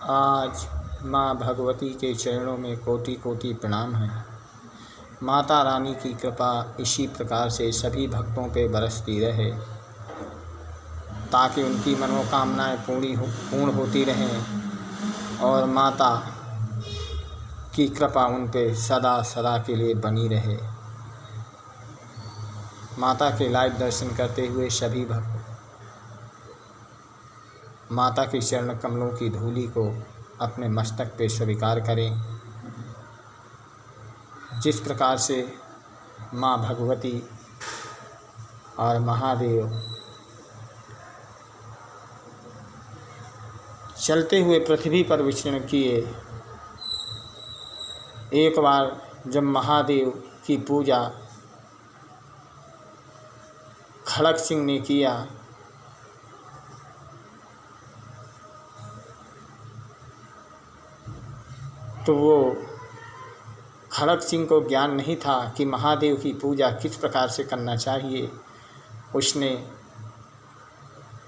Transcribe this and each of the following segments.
आज माँ भगवती के चरणों में कोटि कोटि प्रणाम है। माता रानी की कृपा इसी प्रकार से सभी भक्तों पे बरसती रहे ताकि उनकी मनोकामनाएं पूर्ण होती रहें और माता की कृपा उन पे सदा सदा के लिए बनी रहे। माता के लाइव दर्शन करते हुए सभी भक्त माता के चरण कमलों की धूलि को अपने मस्तक पे स्वीकार करें। जिस प्रकार से माँ भगवती और महादेव चलते हुए पृथ्वी पर विचरण किए, एक बार जब महादेव की पूजा खड़ग सिंह ने किया तो वो खड़ग सिंह को ज्ञान नहीं था कि महादेव की पूजा किस प्रकार से करना चाहिए। उसने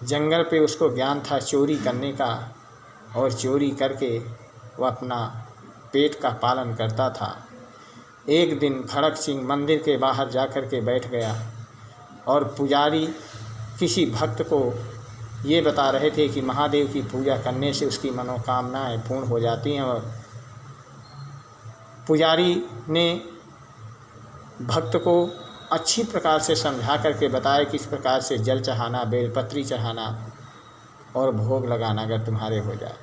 जंगल पे उसको ज्ञान था चोरी करने का और चोरी करके वह अपना पेट का पालन करता था। एक दिन खड़ग सिंह मंदिर के बाहर जा कर के बैठ गया और पुजारी किसी भक्त को ये बता रहे थे कि महादेव की पूजा करने से उसकी मनोकामनाएं पूर्ण हो जाती हैं। और पुजारी ने भक्त को अच्छी प्रकार से समझा करके बताया किस प्रकार से जल चढ़ाना, बेलपत्री चढ़ाना और भोग लगाना अगर तुम्हारे हो जाए।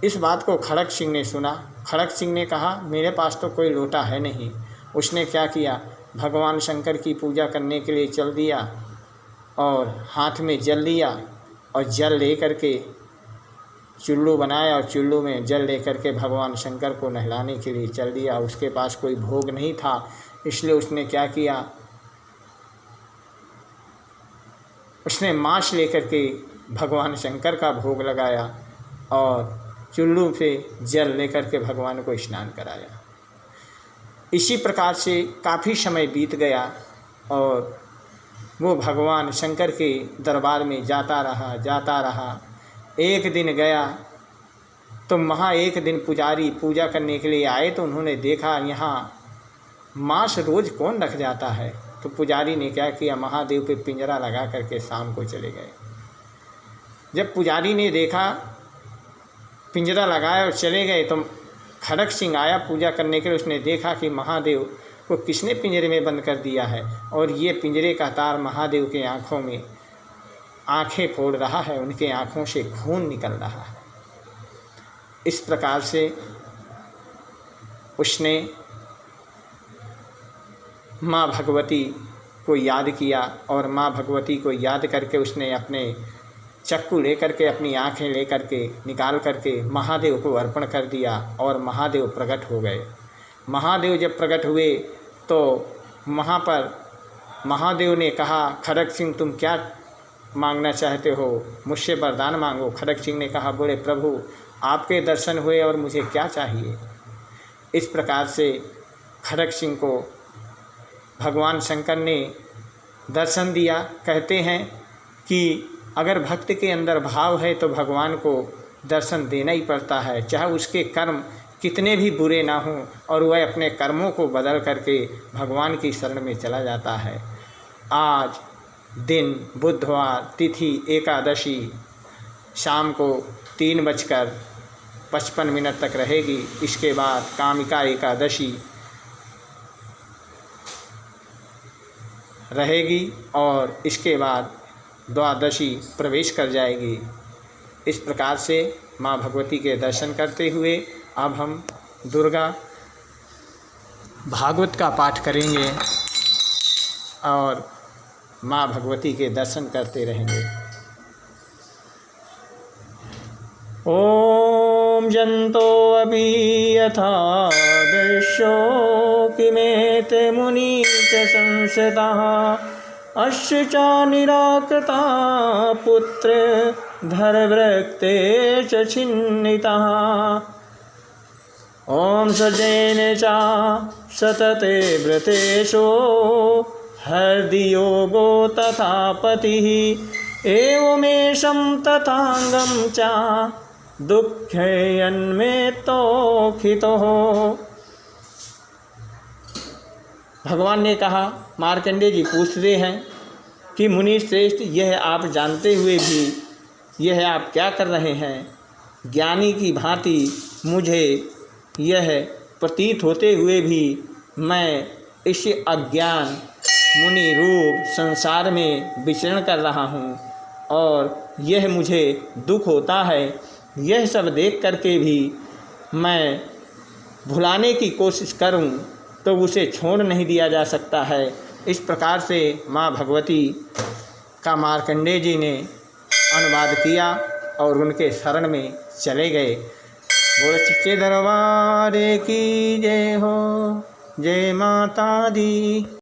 इस बात को खड़ग सिंह ने सुना। खड़ग सिंह ने कहा मेरे पास तो कोई लोटा है नहीं। उसने क्या किया, भगवान शंकर की पूजा करने के लिए चल दिया और हाथ में जल लिया और जल ले करके चुल्लू बनाया और चुल्लू में जल लेकर के भगवान शंकर को नहलाने के लिए चल दिया। उसके पास कोई भोग नहीं था, इसलिए उसने क्या किया, उसने मांस लेकर के भगवान शंकर का भोग लगाया और चुल्लू पे जल लेकर के भगवान को स्नान कराया। इसी प्रकार से काफ़ी समय बीत गया और वो भगवान शंकर के दरबार में जाता रहा। एक दिन गया तो वहाँ एक दिन पुजारी पूजा करने के लिए आए तो उन्होंने देखा यहाँ मांस रोज़ कौन रख जाता है। तो पुजारी ने क्या किया, महादेव पे पिंजरा लगा करके शाम को चले गए। जब पुजारी ने देखा पिंजरा लगाया और चले गए तो खड़ग सिंह आया पूजा करने के लिए। उसने देखा कि महादेव को किसने पिंजरे में बंद कर दिया है और ये पिंजरे का तार महादेव के आँखों में आँखें फोड़ रहा है, उनके आँखों से खून निकल रहा है। इस प्रकार से उसने माँ भगवती को याद किया और माँ भगवती को याद करके उसने अपने चक्कू लेकर के अपनी आँखें लेकर के निकाल करके महादेव को अर्पण कर दिया और महादेव प्रकट हो गए। महादेव जब प्रकट हुए तो वहाँ पर महादेव ने कहा खड़ग सिंह तुम क्या मांगना चाहते हो, मुझसे वरदान मांगो। खड़ग सिंह ने कहा बोले प्रभु आपके दर्शन हुए और मुझे क्या चाहिए। इस प्रकार से खड़ग सिंह को भगवान शंकर ने दर्शन दिया। कहते हैं कि अगर भक्त के अंदर भाव है तो भगवान को दर्शन देना ही पड़ता है, चाहे उसके कर्म कितने भी बुरे ना हों, और वह अपने कर्मों को बदल करके भगवान की शरण में चला जाता है। आज दिन बुधवार, तिथि एकादशी, शाम को 3:55 तक रहेगी। इसके बाद कामिका एकादशी रहेगी और इसके बाद द्वादशी प्रवेश कर जाएगी। इस प्रकार से माँ भगवती के दर्शन करते हुए अब हम दुर्गा भागवत का पाठ करेंगे और माँ भगवती के दर्शन करते रहेंगे। ओम जंतो अभी यथा दृश्यो किमेते मुनि च संसतः अस्य च निराकृता पुत्र धर्वृक्ते च छिन्नितः ओम सजेन च सतते व्रतेषु हृदयोगो तथा पतिः एवमेशं तथांगं च दुःखयन्मेतोखितः। भगवान ने कहा, मार्कंडेय जी पूछ रहे हैं कि मुनि श्रेष्ठ, यह आप जानते हुए भी यह आप क्या कर रहे हैं? ज्ञानी की भांति मुझे यह प्रतीत होते हुए भी मैं इस अज्ञान मुनि रूप संसार में विचरण कर रहा हूँ और यह मुझे दुख होता है। यह सब देख करके भी मैं भुलाने की कोशिश करूं तो उसे छोड़ नहीं दिया जा सकता है। इस प्रकार से माँ भगवती का मार्कंडेय जी ने अनुवाद किया और उनके शरण में चले गए। बोल सच्चे दरबार की जय हो, जय माता दी।